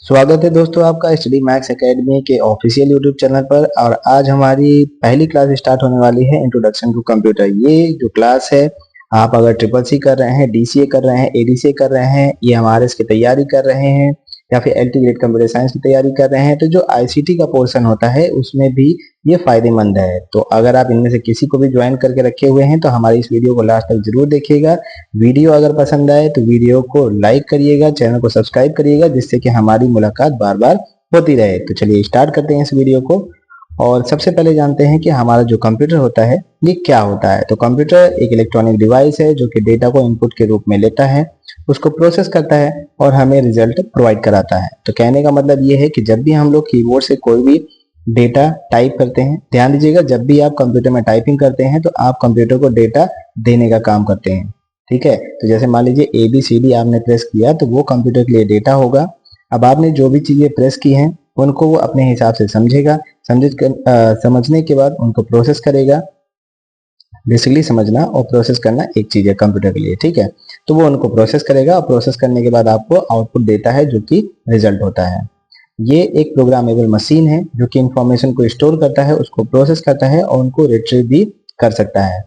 स्वागत है दोस्तों आपका स्टडी मैथ्स एकेडमी के ऑफिशियल यूट्यूब चैनल पर। और आज हमारी पहली क्लास स्टार्ट होने वाली है इंट्रोडक्शन टू कंप्यूटर। ये जो क्लास है, आप अगर ट्रिपल सी कर रहे हैं, डीसीए कर रहे हैं, एडीसीए कर रहे हैं, EMRS की तैयारी कर रहे हैं या फिर LT ग्रेड कंप्यूटर साइंस की तैयारी कर रहे हैं, तो जो ICT का पोर्शन होता है उसमें भी ये फायदेमंद है। तो अगर आप इनमें से किसी को भी ज्वाइन करके रखे हुए हैं तो हमारी इस वीडियो को लास्ट तक जरूर देखिएगा। वीडियो अगर पसंद आए तो वीडियो को लाइक करिएगा, चैनल को सब्सक्राइब करिएगा, जिससे कि हमारी मुलाकात बार बार होती रहे। तो चलिए स्टार्ट करते हैं इस वीडियो को। और सबसे पहले जानते हैं कि हमारा जो कंप्यूटर होता है ये क्या होता है। तो कंप्यूटर एक इलेक्ट्रॉनिक डिवाइस है जो कि डेटा को इनपुट के रूप में लेता है, उसको प्रोसेस करता है और हमें रिजल्ट प्रोवाइड कराता है। तो कहने का मतलब ये है कि जब भी हम लोग कीबोर्ड से कोई भी डेटा टाइप करते हैं, ध्यान दीजिएगा, जब भी आप कंप्यूटर में टाइपिंग करते हैं तो आप कंप्यूटर को डेटा देने का काम करते हैं। ठीक है, तो जैसे मान लीजिए ABCD आपने प्रेस किया तो वो कंप्यूटर के लिए डेटा होगा। अब आपने जो भी चीजें प्रेस की हैं उनको वो अपने हिसाब से समझेगा, समझने के बाद उनको प्रोसेस करेगा। बेसिकली समझना और प्रोसेस करना एक चीज है कंप्यूटर के लिए, ठीक है। तो वो उनको प्रोसेस करेगा और प्रोसेस करने के बाद आपको आउटपुट देता है जो कि रिजल्ट होता है। ये एक प्रोग्रामेबल मशीन है जो कि इंफॉर्मेशन को स्टोर करता है, उसको प्रोसेस करता है और उनको रिट्रीव भी कर सकता है।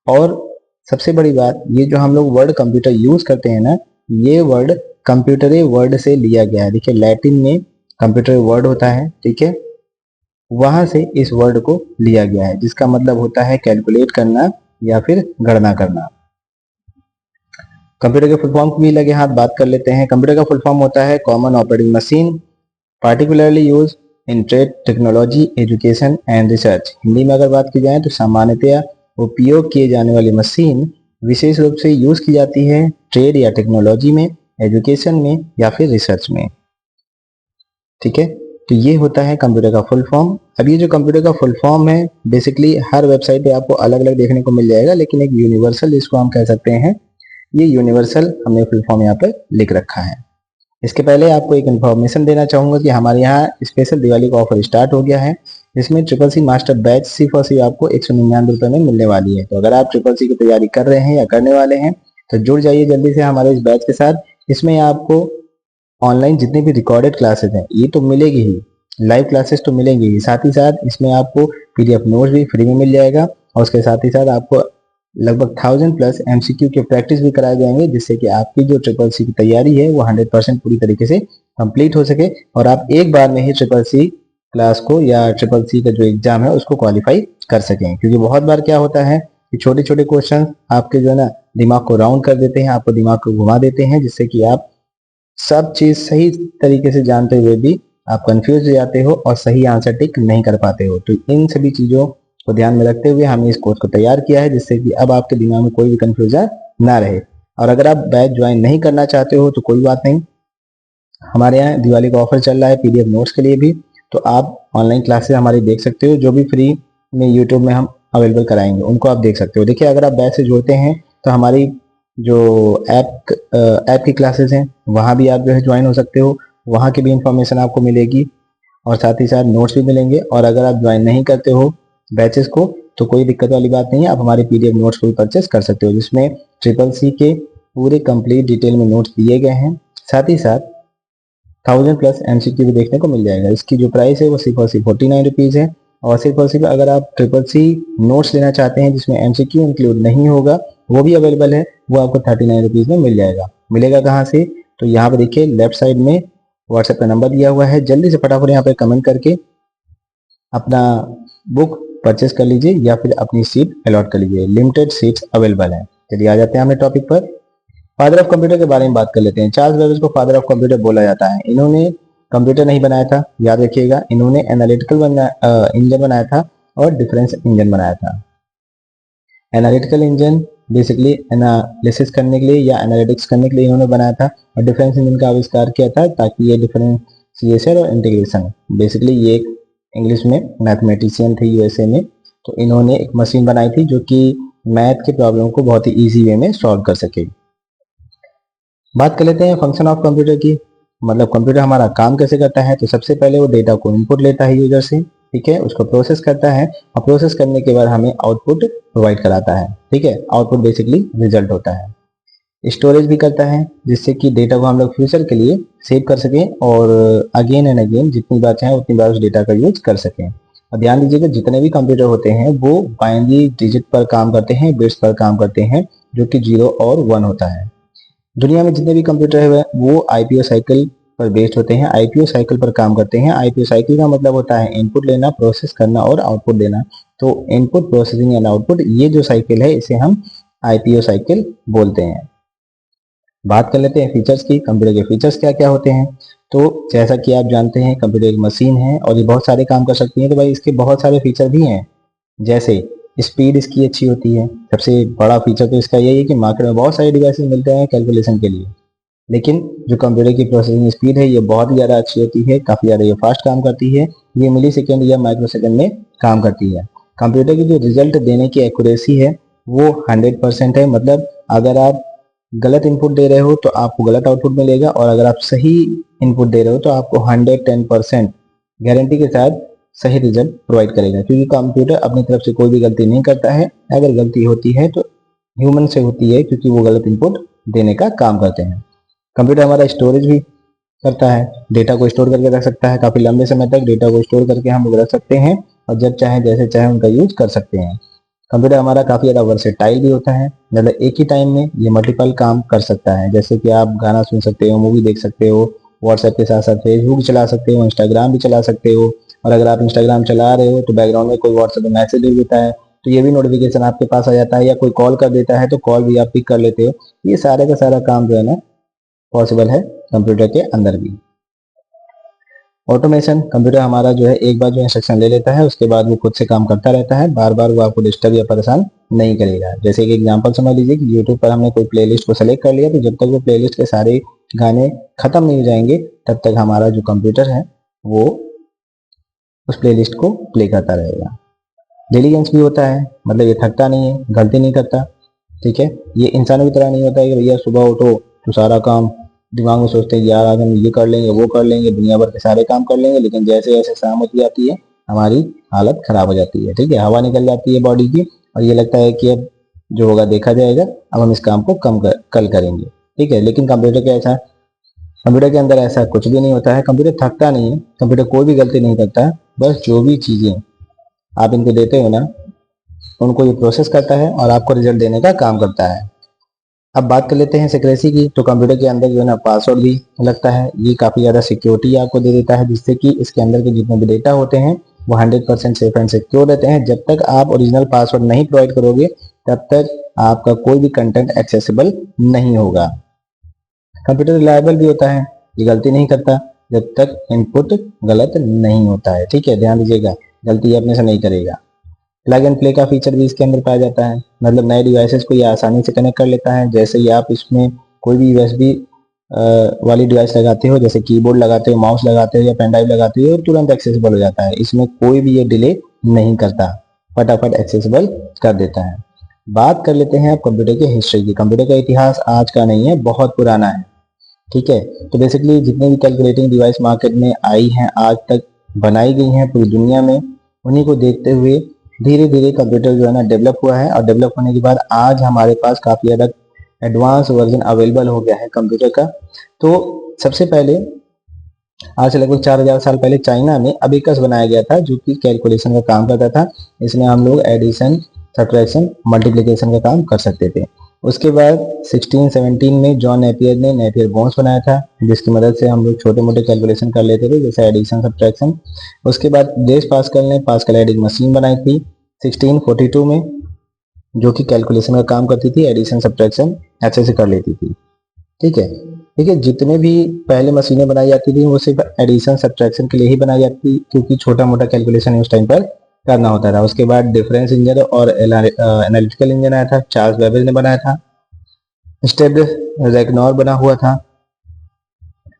और सबसे बड़ी बात, ये जो हम लोग वर्ड कंप्यूटर यूज करते हैं ना, ये वर्ड कंप्यूटरी वर्ड से लिया गया है। देखिए लैटिन में कंप्यूटर वर्ड होता है, ठीक है, वहां से इस वर्ड को लिया गया है, जिसका मतलब होता है कैलकुलेट करना या फिर गणना करना। कंप्यूटर के फुल फॉर्म की भी लगे हाथ बात कर लेते हैं। कंप्यूटर का फुल फॉर्म होता है common operating machine, particularly use in trade, technology, education and research. Hindi में अगर बात की जाए तो सामान्यतया उपयोग किए जाने वाली मशीन, विशेष रूप से यूज की जाती है ट्रेड या टेक्नोलॉजी में, एजुकेशन में या फिर रिसर्च में। ठीक है, तो ये होता है कंप्यूटर का फुल फॉर्म। अब ये जो कंप्यूटर का फुल फॉर्म है, बेसिकली हर वेबसाइट पे आपको अलग अलग देखने को मिल जाएगा, लेकिन एक यूनिवर्सल इसको हम कह सकते हैं। ये यूनिवर्सल हमने फुल फॉर्म यहाँ पे लिख रखा है। इसके पहले आपको एक इन्फॉर्मेशन देना चाहूंगा कि हमारे यहाँ स्पेशल दिवाली का ऑफर स्टार्ट हो गया है। इसमें ट्रिपल सी मास्टर बैच सिर्फ और सिर्फ आपको 199 रुपए में मिलने वाली है। तो अगर आप ट्रिपल सी की तैयारी कर रहे हैं या करने वाले हैं तो जुड़ जाइए जल्दी से हमारे इस बैच के साथ। इसमें आपको ऑनलाइन जितने भी रिकॉर्डेड क्लासेस हैं ये तो मिलेगी ही, लाइव क्लासेस तो मिलेंगी ही, साथ ही साथ इसमें आपको PDF नोट्स भी फ्री में मिल जाएगा और उसके साथ ही साथ आपको लगभग 1000+ MCQ के प्रैक्टिस भी कराए जाएंगे, जिससे कि आपकी जो ट्रिपल सी की तैयारी है वो 100% पूरी तरीके से कंप्लीट हो सके और आप एक बार में ही ट्रिपल सी क्लास को या ट्रिपल सी का जो एग्जाम है उसको क्वालिफाई कर सकें। क्योंकि बहुत बार क्या होता है कि छोटे छोटे क्वेश्चन आपके जो है ना दिमाग को राउंड कर देते हैं, आपको दिमाग को घुमा देते हैं, जिससे कि आप सब चीज सही तरीके से जानते हुए भी आप कंफ्यूज हो जाते हो और सही आंसर टिक नहीं कर पाते हो। तो इन सभी चीजों को ध्यान में रखते हुए हमने इस कोर्स को तैयार किया है, जिससे कि अब आपके दिमाग में कोई भी कंफ्यूजन ना रहे। और अगर आप बैच ज्वाइन नहीं करना चाहते हो तो कोई बात नहीं, हमारे यहाँ दिवाली का ऑफर चल रहा है PDF नोट्स के लिए भी। तो आप ऑनलाइन क्लासेस हमारी देख सकते हो, जो भी फ्री में यूट्यूब में हम अवेलेबल कराएंगे उनको आप देख सकते हो। देखिए अगर आप बैच से जुड़ते हैं तो हमारी जो ऐप की क्लासेस हैं वहाँ भी आप जो है ज्वाइन हो सकते हो, वहाँ की भी इंफॉर्मेशन आपको मिलेगी और साथ ही साथ नोट्स भी मिलेंगे। और अगर आप ज्वाइन नहीं करते हो बैचेस को तो कोई दिक्कत वाली बात नहीं है, आप हमारे PDF नोट्स को भी परचेस कर सकते हो, जिसमें ट्रिपल सी के पूरे कंप्लीट डिटेल में नोट्स दिए गए हैं। साथ ही साथ 1000+ MCQ भी देखने को मिल जाएगा। इसकी जो प्राइस है वो सिर्फ और सिर्फ 49 रुपीज़ है। और सिर्फ और सिर्फ अगर आप ट्रिपल सी नोट्स लेना चाहते हैं जिसमें MCQ इंक्लूड नहीं होगा, वो भी अवेलेबल है, वो आपको 39 रुपीज़ में मिल जाएगा। मिलेगा कहाँ से? तो यहाँ पर देखिए लेफ्ट साइड में व्हाट्सएप का नंबर दिया हुआ है, जल्दी से फटाफट यहाँ पे कमेंट करके अपना बुक परचेस कर लीजिए या फिर अपनी सीट अलॉट कर लीजिए, लिमिटेड सीट्स अवेलेबल है। चलिए आ जाते हैं हमें टॉपिक पर। फादर ऑफ कंप्यूटर के बारे में बात कर लेते हैं। चार्ल्स बेबेज को फादर ऑफ कंप्यूटर बोला जाता है। इन्होंने कंप्यूटर नहीं बनाया था, याद रखिएगा, इन्होंने एनालिटिकल इंजन बनाया था और डिफरेंस इंजन बनाया था। एनालिटिकल इंजन बेसिकली एनालिसिस करने के लिए या एनालिटिक्स करने के लिए इन्होंने बनाया था और डिफरेंस इंजन का आविष्कार किया था ताकि ये डिफरेंशिएशन और इंटीग्रेशन, बेसिकली ये एक इंग्लिश में मैथमेटिशियन थे USA में, तो इन्होंने एक मशीन बनाई थी जो कि मैथ के प्रॉब्लम को बहुत ही ईजी वे में सॉल्व कर सके। बात कर लेते हैं फंक्शन ऑफ कंप्यूटर की, मतलब कंप्यूटर हमारा काम कैसे करता है। तो सबसे पहले वो डेटा को इनपुट लेता है यूजर से, ठीक है, उसको प्रोसेस करता है और प्रोसेस करने के बाद हमें आउटपुट प्रोवाइड कराता है, ठीक है। आउटपुट बेसिकली रिजल्ट होता है। स्टोरेज भी करता है, जिससे कि डेटा को हम लोग फ्यूचर के लिए सेव कर सकें और अगेन एंड अगेन जितनी बार चाहें उतनी बार उस डेटा का यूज कर सकें। और ध्यान दीजिएगा, जितने भी कंप्यूटर होते हैं वो बाइनरी डिजिट पर काम करते हैं, बिट्स पर काम करते हैं, जो कि 0 और 1 होता है। दुनिया में जितने भी कंप्यूटर है वो आईपीओ साइकिल पर बेस्ड होते हैं, आईपीओ साइकिल पर काम करते हैं। आईपीओ साइकिल का मतलब होता है इनपुट लेना, प्रोसेस करना और आउटपुट देना। तो इनपुट, प्रोसेसिंग एंड आउटपुट, ये जो साइकिल है इसे हम आईपीओ साइकिल बोलते हैं। बात कर लेते हैं फीचर्स की। कंप्यूटर के फीचर्स क्या क्या होते हैं। तो जैसा कि आप जानते हैं, कंप्यूटर एक मशीन है और ये बहुत सारे काम कर सकती है। तो भाई इसके बहुत सारे फीचर भी हैं, जैसे स्पीड इसकी अच्छी होती है। सबसे बड़ा फीचर तो इसका यही है कि मार्केट में बहुत सारे डिवाइसेस मिलते हैं कैलकुलेशन के लिए, लेकिन जो कंप्यूटर की प्रोसेसिंग स्पीड है ये बहुत ही ज़्यादा अच्छी होती है, काफ़ी ज़्यादा ये फास्ट काम करती है। ये मिली सेकेंड या माइक्रो सेकेंड में काम करती है। कंप्यूटर की जो रिजल्ट देने की एक्यूरेसी है वो 100% है। मतलब अगर आप गलत इनपुट दे रहे हो तो आपको गलत आउटपुट मिलेगा, और अगर आप सही इनपुट दे रहे हो तो आपको 110% गारंटी के साथ सही रिजल्ट प्रोवाइड करेगा, क्योंकि कंप्यूटर अपनी तरफ से कोई भी गलती नहीं करता है। अगर गलती होती है तो ह्यूमन से होती है, क्योंकि वो गलत इनपुट देने का काम करते हैं। कंप्यूटर हमारा स्टोरेज भी करता है, डेटा को स्टोर करके रख सकता है। काफ़ी लंबे समय तक डेटा को स्टोर करके हम लोग रख सकते हैं और जब चाहें जैसे चाहें उनका यूज कर सकते हैं। कंप्यूटर हमारा काफ़ी ज़्यादा वर्सेटाइल भी होता है, मतलब एक ही टाइम में ये मल्टीपल काम कर सकता है। जैसे कि आप गाना सुन सकते हो, मूवी देख सकते हो, व्हाट्सएप के साथ साथ फेसबुक चला सकते हो, इंस्टाग्राम भी चला सकते हो। और अगर आप इंस्टाग्राम चला रहे हो तो बैकग्राउंड में कोई व्हाट्सएप में मैसेज दे देता है तो ये भी नोटिफिकेशन आपके पास आ जाता है, या कोई कॉल कर देता है तो कॉल भी आप पिक कर लेते हो। ये सारे का सारा काम जो है ना पॉसिबल है कंप्यूटर के अंदर भी। ऑटोमेशन, कंप्यूटर हमारा जो है एक बार जो इंस्ट्रक्शन ले लेता है उसके बाद वो खुद से काम करता रहता है, बार बार वो आपको डिस्टर्ब या परेशान नहीं करेगा। जैसे कि एग्जांपल समझ लीजिए कि यूट्यूब पर हमने कोई प्लेलिस्ट को सेलेक्ट कर लिया, तो जब तक वो प्लेलिस्ट के सारे गाने खत्म नहीं हो जाएंगे तब तक हमारा जो कंप्यूटर है वो उस प्लेलिस्ट को प्ले करता रहेगा। डिलीजेंस भी होता है, मतलब ये थकता नहीं है, गलती नहीं करता। ठीक है, ये इंसानों की तरह नहीं होता है कि भैया सुबह उठो तो सारा काम दिमाग में सोचते हैं यार आज हम ये कर लेंगे, वो कर लेंगे, दुनिया भर के सारे काम कर लेंगे, लेकिन जैसे जैसे शाम होती जाती है हमारी हालत खराब हो जाती है। ठीक है, हवा निकल जाती है बॉडी की और ये लगता है कि अब जो होगा देखा जाएगा, अब हम इस काम को कल करेंगे। ठीक है, लेकिन कंप्यूटर के अंदर ऐसा कुछ भी नहीं होता है। कंप्यूटर थकता नहीं है, कंप्यूटर कोई भी गलती नहीं करता है। बस जो भी चीजें आप इनको देते हो ना उनको ये प्रोसेस करता है और आपको रिजल्ट देने का काम करता है। अब बात कर लेते हैं सिक्रेसी की। तो कंप्यूटर के अंदर जो है ना पासवर्ड भी लगता है, ये काफ़ी ज़्यादा सिक्योरिटी आपको दे देता है, जिससे कि इसके अंदर के जितने भी डेटा होते हैं वो 100% सेफ एंड सिक्योर रहते हैं। जब तक आप ओरिजिनल पासवर्ड नहीं प्रोवाइड करोगे तब तक आपका कोई भी कंटेंट एक्सेसिबल नहीं होगा। कंप्यूटर रिलायबल भी होता है, ये गलती नहीं करता जब तक इनपुट गलत नहीं होता है। ठीक है, ध्यान दीजिएगा, गलती ये अपने से नहीं करेगा। प्लग एंड प्ले का फीचर भी इसके अंदर पाया जाता है, मतलब नए डिवाइसेस को ये आसानी से कनेक्ट कर लेता है। जैसे ही आप इसमें कोई भी यूएसबी वाली डिवाइस लगाते हो, जैसे कीबोर्ड लगाते हो, माउस लगाते हो या पेन ड्राइव लगाते हो, तुरंत एक्सेसिबल हो जाता है। इसमें कोई भी ये डिले नहीं करता, फटाफट एक्सेसिबल कर देता है। बात कर लेते हैं अब कंप्यूटर की हिस्ट्री की। कंप्यूटर का इतिहास आज का नहीं है, बहुत पुराना है। ठीक है, तो बेसिकली जितने भी कैलकुलेटिंग डिवाइस मार्केट में आई हैं, आज तक बनाई गई हैं पूरी दुनिया में, उन्हीं को देखते हुए धीरे धीरे कंप्यूटर जो है ना डेवलप हुआ है। और डेवलप होने के बाद आज हमारे पास काफ़ी ज़्यादा एडवांस वर्जन अवेलेबल हो गया है कंप्यूटर का। तो सबसे पहले आज से लगभग 4000 साल पहले चाइना में अबेकस बनाया गया था, जो कि कैलकुलेशन का काम करता था। इसमें हम लोग एडिशन, सब्ट्रैक्शन, मल्टीप्लिकेशन का काम कर सकते थे। उसके बाद 1617 में जॉन नेपियर ने नेपियर बोन्स बनाया था, जिसकी मदद से हम लोग छोटे मोटे कैलकुलेशन कर लेते थे, जैसे एडिशन, सब्ट्रैक्शन। उसके बाद ब्लेस पास्कल ने पास्कल एडिंग मशीन बनाई थी 1642 में, जो कि कैलकुलेशन का काम करती थी, एडिशन सब्ट्रैक्शन अच्छे से कर लेती थी। ठीक है, देखिए जितने भी पहले मशीनें बनाई जाती थी वो सिर्फ एडिशन सब्ट्रैक्शन के लिए ही बनाई जाती थी, क्योंकि छोटा मोटा कैलकुलेशन उस टाइम पर करना होता था। उसके बाद डिफरेंस इंजन और एनालिटिकल इंजन आया था, चार्ल्स बेबेज ने बनाया था। स्टेप रैगनॉर बना हुआ था,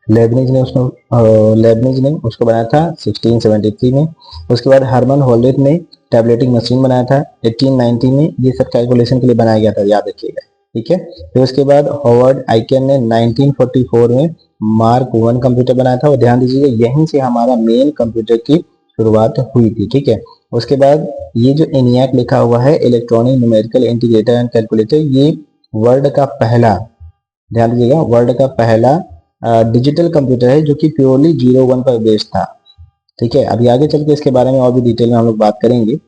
लेबनिज ने उसको बनाया था 1673 में। उसके बाद हर्मन होल्डेट ने टैबलेटिंग मशीन बनाया था 1890 में। ये सब कैलकुलेशन के लिए बनाया गया था, याद रखिएगा। ठीक है, फिर उसके बाद हॉवर्ड आइकन ने 1944 में मार्क 1 कंप्यूटर बनाया था। और ध्यान दीजिएगा यहीं से हमारा मेन कंप्यूटर की शुरुआत हुई थी। ठीक है, उसके बाद ये जो एनियाक लिखा हुआ है, electronic numerical integrator and calculator, ये वर्ल्ड का पहला ध्यान दीजिएगा, वर्ल्ड का पहला डिजिटल कंप्यूटर है जो कि प्योरली 0-1 पर बेस्ड था। ठीक है, अभी आगे चल के इसके बारे में और भी डिटेल में हम लोग बात करेंगे।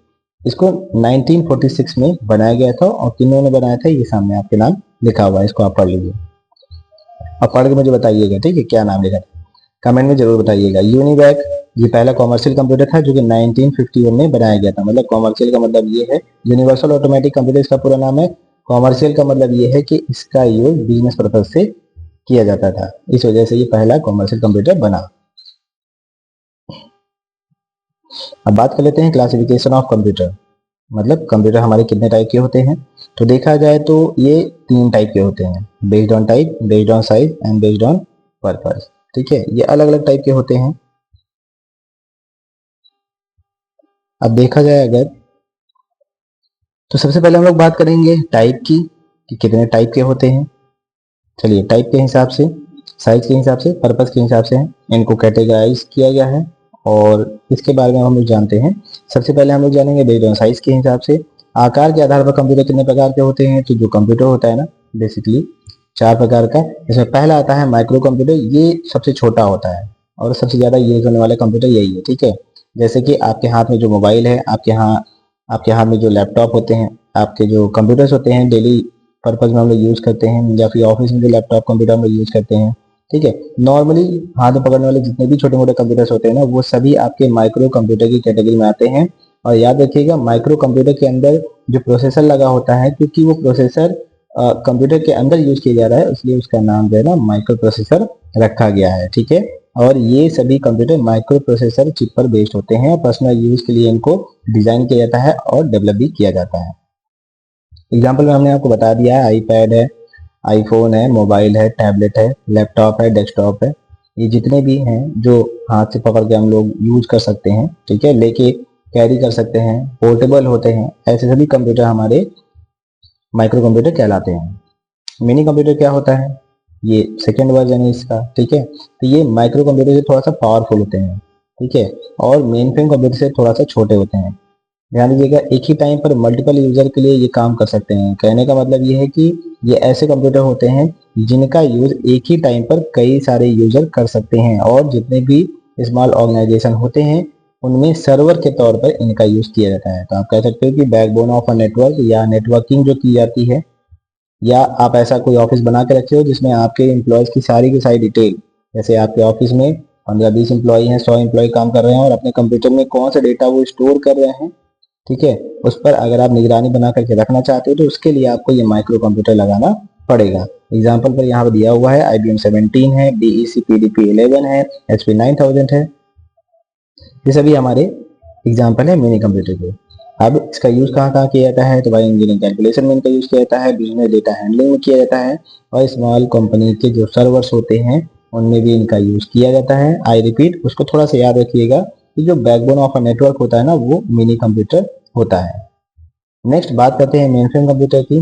इसको 1946 में बनाया गया था और किन्होंने बनाया था ये सामने आपके नाम लिखा हुआ है, इसको आप पढ़ लीजिए। अब पढ़ के मुझे बताइएगा, ठीक है, क्या नाम लिखा था, कमेंट में जरूर बताइएगा। यूनिवैक ये पहला कॉमर्शियल कंप्यूटर था जो कि 1951 में बनाया गया था। मतलब कॉमर्शियल का मतलब ये है, यूनिवर्सल ऑटोमेटिक कंप्यूटर इसका पूरा नाम है। कॉमर्शियल का मतलब ये है कि इसका यूज बिजनेस पर्पज से किया जाता था, इस वजह से ये पहला कॉमर्शियल कंप्यूटर बना। अब बात कर लेते हैं क्लासिफिकेशन ऑफ कंप्यूटर, मतलब कंप्यूटर हमारे कितने टाइप के होते हैं। तो देखा जाए तो ये 3 टाइप के होते हैं, based on type, based on size and based on purpose. ठीक है, ये अलग अलग टाइप के होते हैं। अब देखा जाए अगर, तो सबसे पहले हम लोग बात करेंगे टाइप की कि कितने टाइप के होते हैं। चलिए, टाइप के हिसाब से, साइज के हिसाब से, पर्पस के हिसाब से इनको कैटेगराइज किया गया है और इसके बारे में हम लोग जानते हैं। सबसे पहले हम लोग जानेंगे बेस्ड ऑन साइज के हिसाब से, आकार के आधार पर कंप्यूटर कितने प्रकार के होते हैं। तो जो कंप्यूटर होता है ना, बेसिकली 4 प्रकार का। इसमें पहला आता है माइक्रो कंप्यूटर, ये सबसे छोटा होता है और सबसे ज्यादा यूज होने वाला कंप्यूटर यही है। ठीक है, जैसे कि आपके हाथ में जो मोबाइल है, आपके हाथ में जो लैपटॉप होते हैं, आपके जो कंप्यूटर्स होते हैं डेली पर्पज में हम लोग यूज करते हैं, या फिर ऑफिस में जो लैपटॉप कंप्यूटर हम लोग यूज करते हैं। ठीक है, नॉर्मली हाथ में पकड़ने वाले जितने भी छोटे मोटे कंप्यूटर्स होते हैं ना, वो सभी आपके माइक्रो कंप्यूटर की कैटेगरी में आते हैं। और याद रखिएगा, माइक्रो कंप्यूटर के अंदर जो प्रोसेसर लगा होता है, क्योंकि वो प्रोसेसर कंप्यूटर के अंदर यूज किया जा रहा है, इसलिए उसका नाम जो है ना माइक्रो प्रोसेसर रखा गया है। ठीक है, और ये सभी कंप्यूटर माइक्रो प्रोसेसर चिप पर बेस्ड होते हैं। पर्सनल यूज के लिए इनको डिजाइन किया जाता है और डेवलप भी किया जाता है। एग्जाम्पल में हमने आपको बता दिया है, आईपैड है, आईफोन है, मोबाइल है, टैबलेट है, लैपटॉप है, डेस्कटॉप है, ये जितने भी हैं जो हाथ से पकड़ के हम लोग यूज कर सकते हैं, ठीक है, लेके कैरी कर सकते हैं, पोर्टेबल होते हैं, ऐसे सभी कंप्यूटर हमारे माइक्रो कंप्यूटर कहलाते हैं। मिनी कंप्यूटर क्या होता है, ये सेकेंड वर्जन है इसका। ठीक है, तो ये माइक्रो कंप्यूटर से थोड़ा सा पावरफुल होते हैं। ठीक है, और मेन फ्रेम कंप्यूटर से थोड़ा सा छोटे होते हैं। ध्यान दीजिएगा, एक ही टाइम पर मल्टीपल यूजर के लिए ये काम कर सकते हैं। कहने का मतलब ये है कि ये ऐसे कंप्यूटर होते हैं जिनका यूज एक ही टाइम पर कई सारे यूजर कर सकते हैं, और जितने भी स्मॉल ऑर्गेनाइजेशन होते हैं उनमें सर्वर के तौर पर इनका यूज किया जाता है। तो आप कह सकते हो कि बैकबोन ऑफ अ नेटवर्क, या नेटवर्किंग जो की जाती है, या आप ऐसा कोई ऑफिस बना के रखे हो जिसमें आपके एम्प्लॉयज की सारी डिटेल, जैसे आपके ऑफिस में 15-20 एम्प्लॉय हैं, 100 एम्प्लॉय काम कर रहे हैं और अपने कंप्यूटर में कौन सा डेटा वो स्टोर कर रहे हैं, ठीक है, उस पर अगर आप निगरानी बना करके रखना चाहते हो तो उसके लिए आपको ये माइक्रो कंप्यूटर लगाना पड़ेगा। एग्जाम्पल पर यहाँ पर दिया हुआ है, IBM 17 है, DEC PDP 11 है, HP 9000 है, ये सभी हमारे एग्जाम्पल है मिनी कंप्यूटर के। अब इसका यूज कहाँ कहाँ किया जाता है, तो भाई इंजीनियरिंग कैलकुलेशन में इनका यूज किया जाता है, बिजनेस डेटा हैंडलिंग में किया जाता है, और स्मॉल कंपनी के जो सर्वर्स होते हैं उनमें भी इनका यूज किया जाता है। आई रिपीट, उसको थोड़ा सा याद रखिएगा कि जो बैकबोन ऑफ अ नेटवर्क होता है ना, वो मिनी कंप्यूटर होता है। नेक्स्ट बात करते हैं मेन फ्रेम कंप्यूटर की।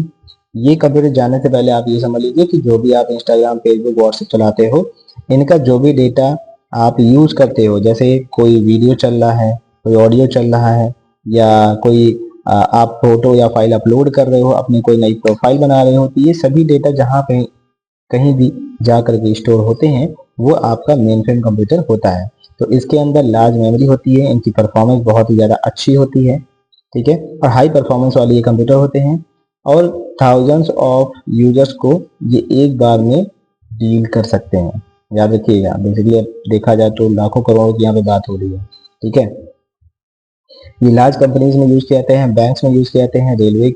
ये कंप्यूटर जानने से पहले आप ये समझ लीजिए कि जो भी आप इंस्टाग्राम, फेसबुक, व्हाट्सएप चलाते हो, इनका जो भी डेटा आप यूज करते हो, जैसे कोई वीडियो चल रहा है, कोई ऑडियो चल रहा है, या कोई आप फोटो या फाइल अपलोड कर रहे हो, अपनी कोई नई प्रोफाइल बना रहे हो, तो ये सभी डेटा जहाँ पे कहीं भी जा करके स्टोर होते हैं वो आपका मेन फ्रेम कंप्यूटर होता है। तो इसके अंदर लार्ज मेमोरी होती है, इनकी परफॉर्मेंस बहुत ही ज़्यादा अच्छी होती है। ठीक है, और हाई परफॉर्मेंस वाले ये कंप्यूटर होते हैं, और थाउजेंड्स ऑफ यूजर्स को ये एक बार में डील कर सकते हैं। याद रखिएगा, बेसिकली अब देखा जाए तो लाखों करोड़ों की यहाँ पे बात हो रही है। ठीक है, ये लार्ज कंपनीज में यूज किए जाते हैं, बैंक्स में यूज किए जाते हैं, रेलवे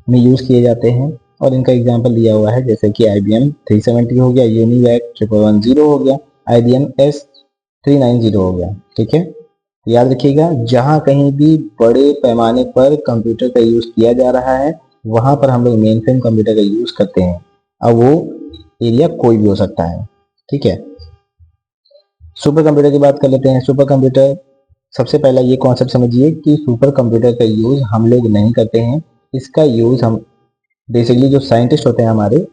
में यूज किए जाते हैं, और इनका एग्जांपल दिया हुआ है, जैसे कि IBM 370 हो गया, यूनिवैक 1110 हो गया, IBM S390 हो गया। ठीक है, याद रखिएगा, जहां कहीं भी बड़े पैमाने पर कंप्यूटर का यूज किया जा रहा है वहां पर हम लोग मेन फ्रेम कंप्यूटर का यूज करते हैं। अब वो एरिया कोई भी हो सकता है। ठीक है, सुपर कंप्यूटर की बात कर लेते हैं। सुपर कंप्यूटर, सबसे पहला ये कॉन्सेप्ट समझिए कि सुपर कंप्यूटर का यूज हम लोग नहीं करते हैं, इसका यूज हम बेसिकली जो साइंटिस्ट होते हैं हमारे,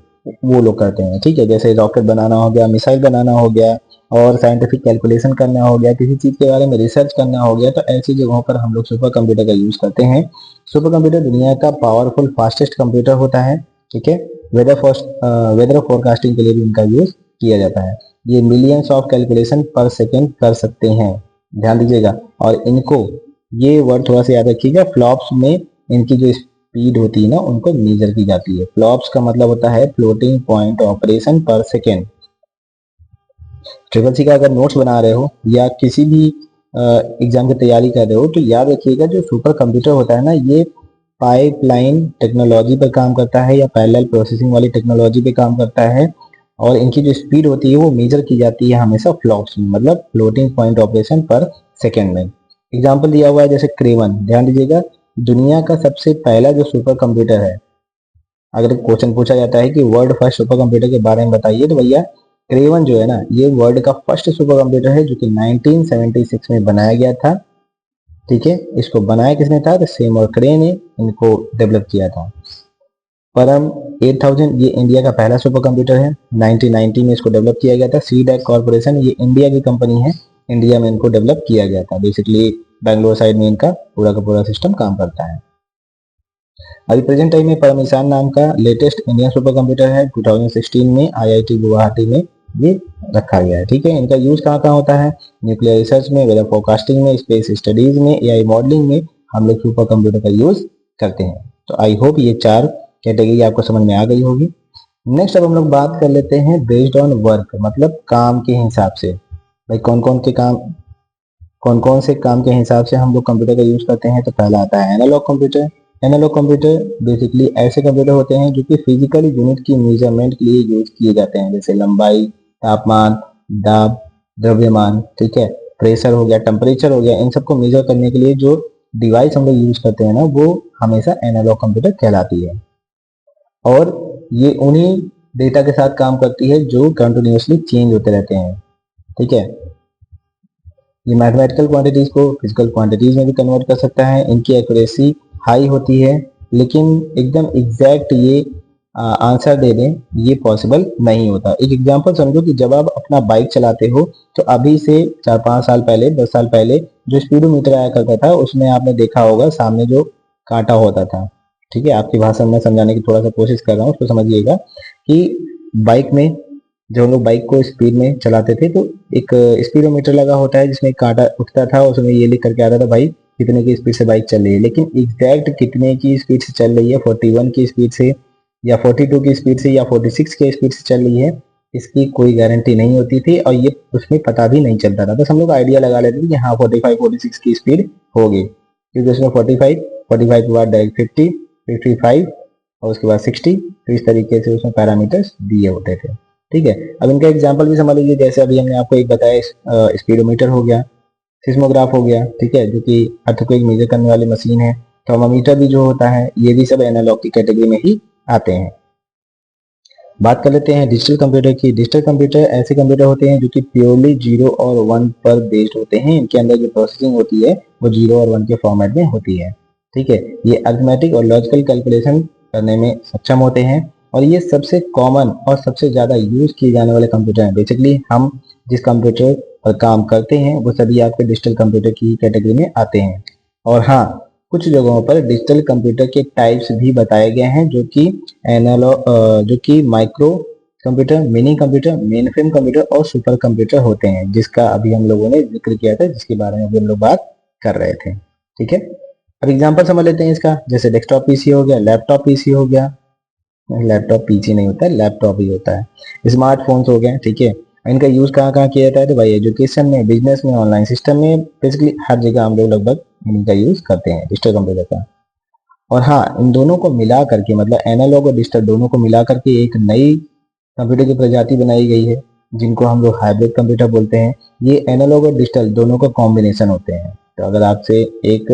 वो लोग करते हैं। ठीक है, जैसे रॉकेट बनाना हो गया, मिसाइल बनाना हो गया, और साइंटिफिक कैलकुलेशन करना हो गया, किसी चीज के बारे में रिसर्च करना हो गया, तो ऐसी जगहों पर हम लोग सुपर कंप्यूटर का यूज करते हैं। सुपर कंप्यूटर दुनिया का पावरफुल फास्टेस्ट कंप्यूटर होता है। ठीक है, वेदर फोरकास्टिंग के लिए भी इनका यूज किया जाता है। ये मिलियंस ऑफ कैलकुलेशन पर सेकेंड कर सकते हैं, ध्यान दीजिएगा। और इनको, ये वर्ड थोड़ा सा याद रखिएगा, फ्लॉप्स में इनकी जो स्पीड होती है ना उनको मेजर की जाती है। फ्लॉप्स का मतलब होता है फ्लोटिंग पॉइंट ऑपरेशन पर सेकेंड। ट्रिपल सी का अगर नोट्स बना रहे हो या किसी भी एग्जाम की तैयारी कर रहे हो तो याद रखिएगा जो सुपर कंप्यूटर होता है ना, ये पाइपलाइन टेक्नोलॉजी पर काम करता है या पैरेलल प्रोसेसिंग वाली टेक्नोलॉजी पे काम करता है। और इनकी जो स्पीड होती है वो मेजर की जाती है हमेशा फ्लॉप्स में, मतलब फ्लोटिंग पॉइंट ऑपरेशन पर सेकेंड में। एग्जाम्पल दिया हुआ है जैसे क्रेवन, ध्यान दीजिएगा, दुनिया का सबसे पहला जो सुपर कंप्यूटर है, अगर क्वेश्चन पूछा जाता है कि वर्ल्ड फर्स्ट सुपर कंप्यूटर के बारे में बताइए तो भैया क्रेवन जो है ना, ये वर्ल्ड का फर्स्ट सुपर कंप्यूटर है जो कि 1976 में बनाया गया था। ठीक है, इसको बनाया किसने था, तो सेम और क्रे ने इनको डेवलप किया था। परम 8000 ये इंडिया का पहला सुपर कंप्यूटर है, 1990 में इसको डेवलप किया गया था। सी डैक कॉर्पोरेशन, ये इंडिया की कंपनी है, इंडिया में इनको डेवलप किया गया था। बेसिकली बैंगलोर साइड में इनका पूरा का पूरा सिस्टम काम करता है। अभी प्रेजेंट टाइम में परमिशान नाम का लेटेस्ट इंडियन सुपर कंप्यूटर है, 2016 में आईआईटी गुवाहाटी में ये रखा गया है। ठीक है, इनका यूज कहाँ कहाँ होता है, न्यूक्लियर रिसर्च में, वेदर फोरकास्टिंग में, स्पेस स्टडीज में, एआई मॉडलिंग में हम लोग सुपर कंप्यूटर का यूज करते हैं। तो आई होप ये 4 कैटेगरी आपको समझ में आ गई होगी। नेक्स्ट अब हम लोग बात कर लेते हैं बेस्ड ऑन वर्क, मतलब काम के हिसाब से। भाई कौन कौन से काम के हिसाब से हम लोग कंप्यूटर का यूज करते हैं। तो पहला आता है analog computer. Analog computer basically ऐसे कंप्यूटर होते हैं जो कि फिजिकल यूनिट की मेजरमेंट के लिए यूज किए जाते हैं, जैसे लंबाई, तापमान, दाब, द्रव्यमान, ठीक है, प्रेशर हो गया, टेम्परेचर हो गया, इन सबको मेजर करने के लिए जो डिवाइस हम लोग यूज करते हैं ना, वो हमेशा एनालॉग कंप्यूटर कहलाती है। और ये उन्हीं डेटा के साथ काम करती है जो कंटिन्यूसली चेंज होते रहते हैं। ठीक है, ये मैथमेटिकल क्वांटिटीज को फिजिकल क्वांटिटीज में भी कन्वर्ट कर सकता है। इनकी एक्यूरेसी हाई होती है, लेकिन एकदम एग्जैक्ट ये आंसर दे दें ये पॉसिबल नहीं होता। एक एग्जांपल समझो कि जब आप अपना बाइक चलाते हो तो अभी से 4-5 साल पहले, 10 साल पहले जो स्पीडोमीटर आया करता था उसमें आपने देखा होगा सामने जो कांटा होता था। ठीक है, आपकी भाषा में समझाने की थोड़ा सा कोशिश कर रहा हूँ, उसको समझिएगा कि बाइक में जब हम लोग बाइक को स्पीड में चलाते थे तो एक स्पीडोमीटर लगा होता है जिसमें कांटा उठता था, उसमें ये लिख करके आता था भाई कितने की स्पीड से बाइक चल रही है। लेकिन एग्जैक्ट कितने की स्पीड से चल रही है, 41 की स्पीड से या 42 की स्पीड से या 46 की स्पीड से चल रही है, इसकी कोई गारंटी नहीं होती थी और ये उसमें पता भी नहीं चलता था। बस हम लोग आइडिया लगा लेते थे कि हाँ 45-46 की स्पीड होगी, क्योंकि उसमें 45 के बाद डायरेक्ट 50, 55 और उसके बाद 60, तो इस तरीके से उसमें पैरामीटर्स दिए होते थे। ठीक है, अब इनका एग्जाम्पल भी समझ लीजिए, जैसे अभी हमने आपको एक बताया स्पीडोमीटर हो गया, सिस्मोग्राफ हो गया, ठीक है, जो कि अर्थक्वेक मेजर करने वाली मशीन है। थर्मामीटर भी जो होता है, ये भी सब एनालॉग की कैटेगरी में ही आते हैं। बात कर लेते हैं डिजिटल कंप्यूटर की। डिजिटल कंप्यूटर ऐसे कंप्यूटर होते हैं जो कि प्योरली 0 और 1 पर बेस्ड होते हैं। इनके अंदर जो प्रोसेसिंग होती है वो 0 और 1 के फॉर्मेट में होती है। ठीक है, ये अरिथमेटिक और लॉजिकल कैलकुलेशन करने में सक्षम होते हैं और ये सबसे कॉमन और सबसे ज़्यादा यूज किए जाने वाले कंप्यूटर हैं। बेसिकली हम जिस कंप्यूटर पर काम करते हैं वो सभी आपके डिजिटल कंप्यूटर की कैटेगरी में आते हैं। और हाँ, कुछ जगहों पर डिजिटल कंप्यूटर के टाइप्स भी बताए गए हैं जो कि micro computer, mini computer, mainframe computer और सुपर कंप्यूटर होते हैं, जिसका अभी हम लोगों ने जिक्र किया था, जिसके बारे में अभी हम लोग बात कर रहे थे। ठीक है, अब एग्जांपल समझ लेते हैं इसका। जैसे डेस्कटॉप पीसी हो गया, लैपटॉप पीसी हो गया, लैपटॉप पीसी नहीं होता है, लैपटॉप ही होता है। स्मार्टफोन्स हो गए, ठीक है, इनका यूज कहाँ कहाँ किया जाता है, तो भाई एजुकेशन में, बिजनेस में, ऑनलाइन सिस्टम में, बेसिकली हर जगह हम लोग लगभग इनका यूज करते हैं डिजिटल कंप्यूटर का। और हाँ, इन दोनों को मिला करके, मतलब एनालॉग और डिजिटल दोनों को मिला करके एक नई कंप्यूटर की प्रजाति बनाई गई है जिनको हम लोग हाइब्रिड कंप्यूटर बोलते हैं। ये एनालॉग और डिजिटल दोनों का कॉम्बिनेशन होते हैं। तो अगर आपसे एक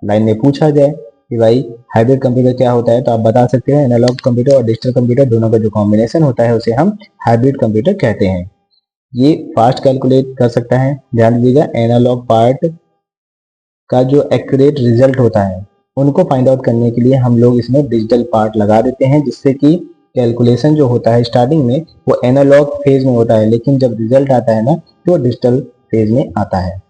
लाइन में पूछा जाए कि भाई हाइब्रिड कंप्यूटर क्या होता है, तो आप बता सकते हैं एनालॉग कंप्यूटर और डिजिटल कंप्यूटर दोनों का जो कॉम्बिनेशन होता है उसे हम हाइब्रिड कंप्यूटर कहते हैं। ये फास्ट कैलकुलेट कर सकता है। ध्यान दीजिएगा, एनालॉग पार्ट का जो एक्यूरेट रिजल्ट होता है उनको फाइंड आउट करने के लिए हम लोग इसमें डिजिटल पार्ट लगा देते हैं, जिससे कि कैलकुलेशन जो होता है स्टार्टिंग में वो एनालॉग फेज में होता है, लेकिन जब रिजल्ट आता है ना तो डिजिटल फेज में आता है।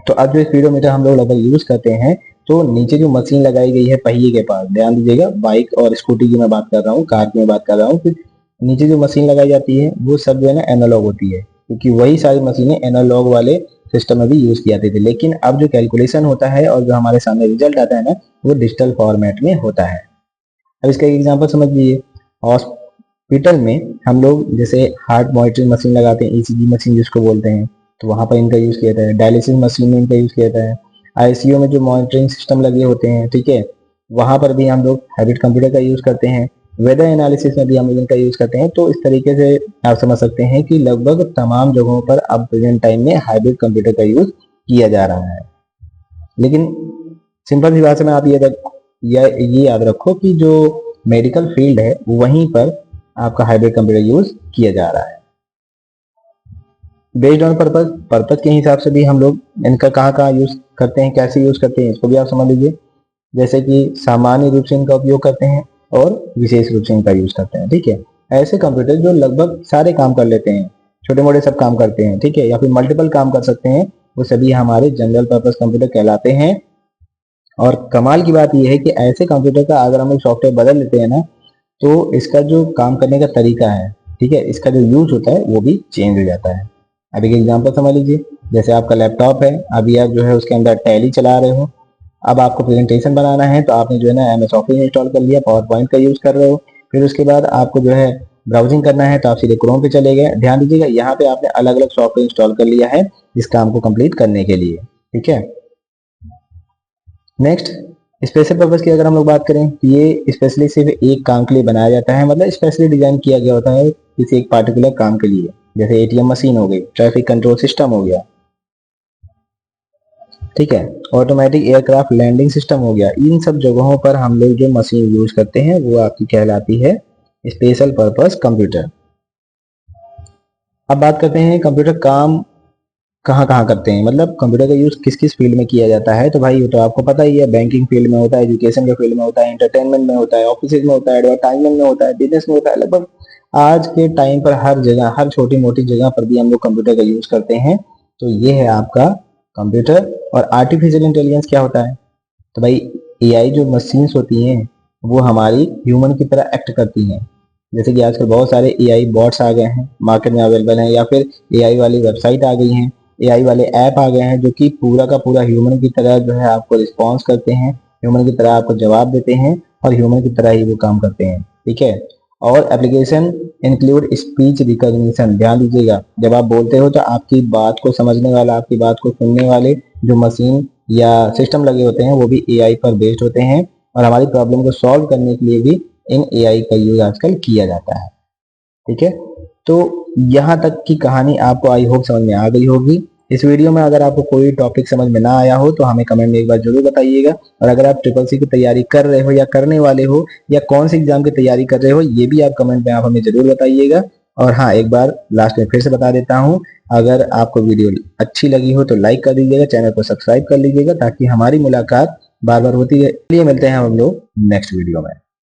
तो अब जो स्पीडोमीटर हम लोग लगभग यूज करते हैं तो नीचे जो मशीन लगाई गई है पहिए के पास, ध्यान दीजिएगा, बाइक और स्कूटी की मैं बात कर रहा हूँ, कार की मैं बात कर रहा हूँ, कि नीचे जो मशीन लगाई जाती है वो सब जो है ना एनालॉग होती है, क्योंकि वही सारी मशीनें एनालॉग वाले सिस्टम में भी यूज की जाती थी। लेकिन अब जो कैलकुलेशन होता है और जो हमारे सामने रिजल्ट आता है ना, वो डिजिटल फॉर्मेट में होता है। अब इसका एक एग्जांपल समझ लीजिए। हॉस्पिटल में हम लोग जैसे हार्ट मॉनिटरिंग मशीन लगाते हैं, ईसीजी मशीन जिसको बोलते हैं, तो वहां पर इनका यूज किया जाता है। डायलिसिस मशीन में इनका यूज किया जाता है। आईसीयू में जो मॉनिटरिंग सिस्टम लगे होते हैं, ठीक है, वहां पर भी हम लोग हाइब्रिड कंप्यूटर का यूज करते हैं। वेदर एनालिसिस में भी हम लोग इनका यूज करते हैं। तो इस तरीके से आप समझ सकते हैं कि लगभग तमाम जगहों पर अब प्रेजेंट टाइम में हाइब्रिड कंप्यूटर का यूज किया जा रहा है। लेकिन सिंपल सी बात है, आप ये याद रखो कि जो मेडिकल फील्ड है वहीं पर आपका हाइब्रिड कंप्यूटर यूज किया जा रहा है। बेस्ड ऑन पर्पज के हिसाब से भी हम लोग इनका कहाँ कहाँ यूज करते हैं, कैसे यूज करते हैं, इसको भी आप समझ लीजिए। जैसे कि सामान्य रूप से इनका उपयोग करते हैं और विशेष रूप से इनका यूज करते हैं, ठीक है। ऐसे कंप्यूटर जो लगभग सारे काम कर लेते हैं, छोटे मोटे सब काम करते हैं, ठीक है, या फिर मल्टीपल काम कर सकते हैं, वो सभी हमारे जनरल पर्पज कंप्यूटर कहलाते हैं। और कमाल की बात यह है कि ऐसे कंप्यूटर का अगर हम एक सॉफ्टवेयर बदल लेते हैं ना, तो इसका जो काम करने का तरीका है, ठीक है, इसका जो यूज होता है वो भी चेंज हो जाता है। अब एक एग्जांपल समझ लीजिए। जैसे आपका लैपटॉप है, अभी आप जो है उसके अंदर टैली चला रहे हो। अब आपको प्रेजेंटेशन बनाना है तो आपने जो है ना एमएस ऑफिस इंस्टॉल कर लिया, पावर पॉइंट का यूज कर रहे हो। फिर उसके बाद आपको जो है ब्राउजिंग करना है तो आप सीधे क्रोम पे चले गए। ध्यान दीजिएगा, यहाँ पे आपने अलग अलग सॉफ्टवेयर इंस्टॉल कर लिया है इस काम को कंप्लीट करने के लिए, ठीक है। नेक्स्ट, स्पेशल पर्पज की अगर हम लोग बात करें तो ये स्पेशली सिर्फ एक काम के लिए बनाया जाता है, मतलब स्पेशली डिजाइन किया गया होता है किसी एक पार्टिकुलर काम के लिए। जैसे एटीएम मशीन हो गई, ट्रैफिक कंट्रोल सिस्टम हो गया, ठीक है, ऑटोमेटिक एयरक्राफ्ट लैंडिंग सिस्टम हो गया। इन सब जगहों पर हम लोग जो मशीन यूज करते हैं वो आपकी कहलाती है स्पेशल पर्पज कंप्यूटर। अब बात करते हैं कंप्यूटर काम कहाँ कहाँ करते हैं, मतलब कंप्यूटर का यूज किस किस फील्ड में किया जाता है। तो भाई ये तो आपको पता ही है, बैंकिंग फील्ड में होता है, एजुकेशन के फील्ड में होता है, एंटरटेनमेंट में होता है, ऑफिस में होता है, एडवर्टाइजमेंट में होता है, बिजनेस में होता है। लगभग आज के टाइम पर हर जगह, हर छोटी मोटी जगह पर भी हम लोग कंप्यूटर का यूज करते हैं। तो ये है आपका कंप्यूटर। और आर्टिफिशियल इंटेलिजेंस क्या होता है? तो भाई एआई जो मशीन्स होती हैं वो हमारी ह्यूमन की तरह एक्ट करती हैं। जैसे कि आजकल बहुत सारे एआई बॉट्स आ गए हैं, मार्केट में अवेलेबल हैं, या फिर एआई वाली वेबसाइट आ गई हैं, एआई वाले ऐप आ गए हैं जो कि पूरा का पूरा ह्यूमन की तरह जो है आपको रिस्पॉन्स करते हैं, ह्यूमन की तरह आपको जवाब देते हैं और ह्यूमन की तरह ही वो काम करते हैं, ठीक है। और एप्लीकेशन इंक्लूड स्पीच रिकॉग्निशन। ध्यान दीजिएगा, जब आप बोलते हो तो आपकी बात को समझने वाला, आपकी बात को सुनने वाले जो मशीन या सिस्टम लगे होते हैं वो भी एआई पर बेस्ड होते हैं। और हमारी प्रॉब्लम को सॉल्व करने के लिए भी इन एआई का यूज आजकल किया जाता है, ठीक है। तो यहाँ तक की कहानी आपको आई होप समझ में आ गई होगी। इस वीडियो में अगर आपको कोई टॉपिक समझ में ना आया हो तो हमें कमेंट में एक बार जरूर बताइएगा। और अगर आप ट्रिपल सी की तैयारी कर रहे हो या करने वाले हो या कौन से एग्जाम की तैयारी कर रहे हो, ये भी आप कमेंट में आप हमें जरूर बताइएगा। और हाँ, एक बार लास्ट में फिर से बता देता हूँ, अगर आपको वीडियो अच्छी लगी हो तो लाइक कर दीजिएगा, चैनल को सब्सक्राइब कर लीजिएगा ताकि हमारी मुलाकात बार बार होती रहे। मिलते हैं हम लोग नेक्स्ट वीडियो में।